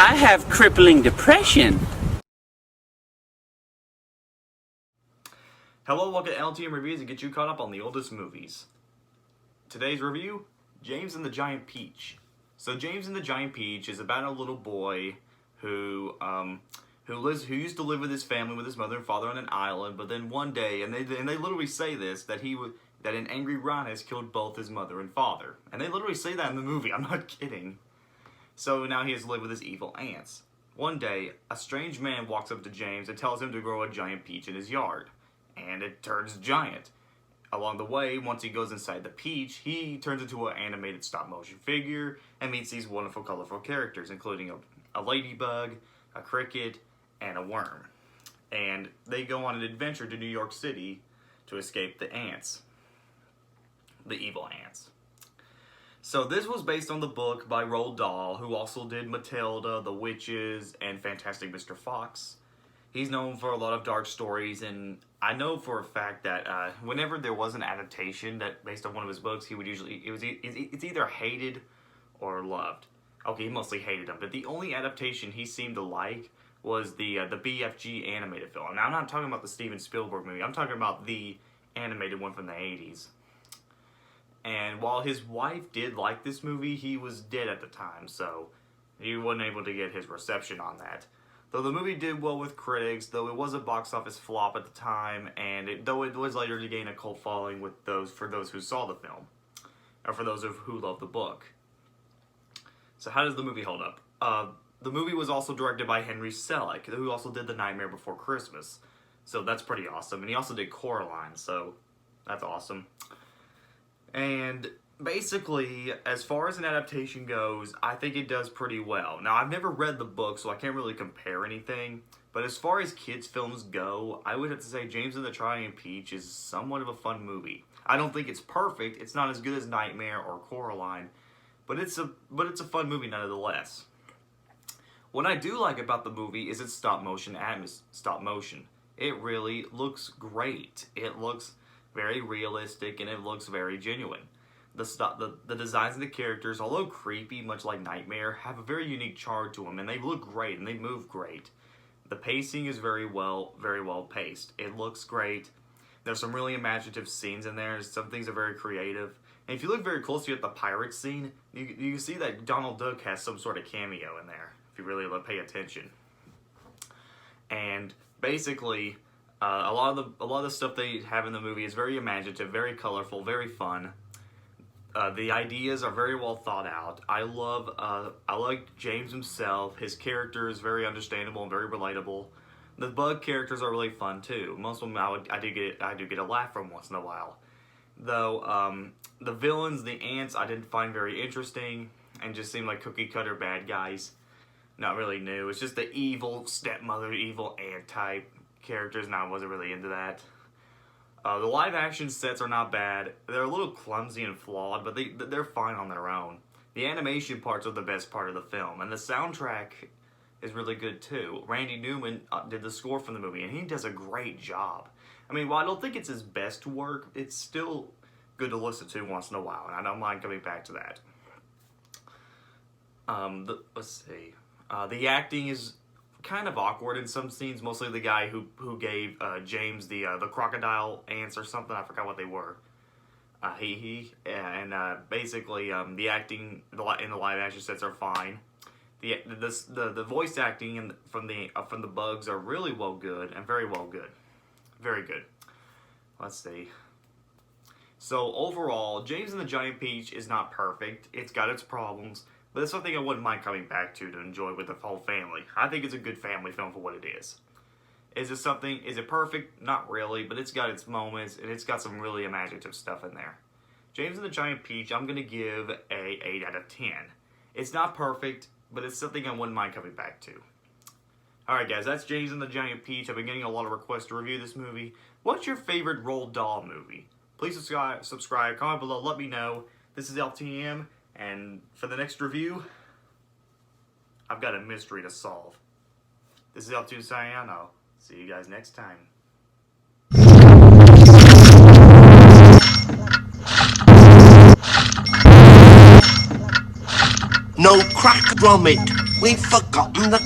I have crippling depression. Hello, welcome to LTM Reviews and get you caught up on the oldest movies. Today's review, James and the Giant Peach. So James and the Giant Peach is about a little boy who used to live with his family, with his mother and father on an island, but then one day, and they literally say this, that an angry rhinoceros killed both his mother and father. And they literally say that in the movie, I'm not kidding. So now he has to live with his evil aunts. One day, a strange man walks up to James and tells him to grow a giant peach in his yard. And it turns giant. Along the way, once he goes inside the peach, he turns into an animated stop-motion figure and meets these wonderful, colorful characters, including a ladybug, a cricket, and a worm. And they go on an adventure to New York City to escape the ants. The evil ants. So this was based on the book by Roald Dahl, who also did Matilda, The Witches, and Fantastic Mr. Fox. He's known for a lot of dark stories, and I know for a fact that whenever there was an adaptation that based on one of his books, he would usually it's either hated or loved. Okay, he mostly hated them, but the only adaptation he seemed to like was the BFG animated film. Now I'm not talking about the Steven Spielberg movie. I'm talking about the animated one from the 80s. And while his wife did like this movie, he was dead at the time, so he wasn't able to get his reception on that. Though the movie did well with critics, though it was a box office flop at the time, and though it was later to gain a cult following for those who saw the film, or for those who loved the book. So how does the movie hold up? The movie was also directed by Henry Selick, who also did The Nightmare Before Christmas. So that's pretty awesome. And he also did Coraline, so that's awesome. And basically, as far as an adaptation goes, I think it does pretty well. Now, I've never read the book, so I can't really compare anything. But as far as kids' films go, I would have to say James and the Giant Peach is somewhat of a fun movie. I don't think it's perfect. It's not as good as Nightmare or Coraline. But it's a fun movie nonetheless. What I do like about the movie is its stop-motion. It really looks great. It looks very realistic, and it looks very genuine. The designs of the characters, although creepy, much like Nightmare, have a very unique charm to them, and they look great, and they move great. The pacing is very well paced. It looks great. There's some really imaginative scenes in there. Some things are very creative. And if you look very closely at the pirate scene, you can see that Donald Duck has some sort of cameo in there, if you really pay attention. And basically, a lot of the stuff they have in the movie is very imaginative, very colorful, very fun. The ideas are very well thought out. I like James himself. His character is very understandable and very relatable. The bug characters are really fun too. Most of them I do get a laugh from once in a while. Though the villains, the ants, I didn't find very interesting and just seemed like cookie cutter bad guys. Not really new. It's just the evil stepmother, evil ant type characters, and I wasn't really into that. The live action sets are not bad. They're a little clumsy and flawed, but they're fine on their own. The animation parts are the best part of the film, and the soundtrack is really good too. Randy Newman did the score for the movie, and he does a great job. I mean, while I don't think it's his best work, it's still good to listen to once in a while, and I don't mind coming back to that. Let's see. The acting is kind of awkward in some scenes, mostly the guy who gave James the crocodile ants or something. I forgot what they were. Basically the acting in the live action sets are fine. The voice acting from the bugs are really good and very good. Let's see. So overall, James and the Giant Peach is not perfect. It's got its problems. But it's something I wouldn't mind coming back to enjoy with the whole family. I think it's a good family film for what it is. Is it perfect? Not really, but it's got its moments, and it's got some really imaginative stuff in there. James and the Giant Peach, I'm going to give a 8 out of 10. It's not perfect, but it's something I wouldn't mind coming back to. Alright guys, that's James and the Giant Peach. I've been getting a lot of requests to review this movie. What's your favorite Roald Dahl movie? Please subscribe, comment below, let me know. This is LTM. And for the next review, I've got a mystery to solve. This is LTM signing out. I'll see you guys next time. No crack from it. We've forgotten the...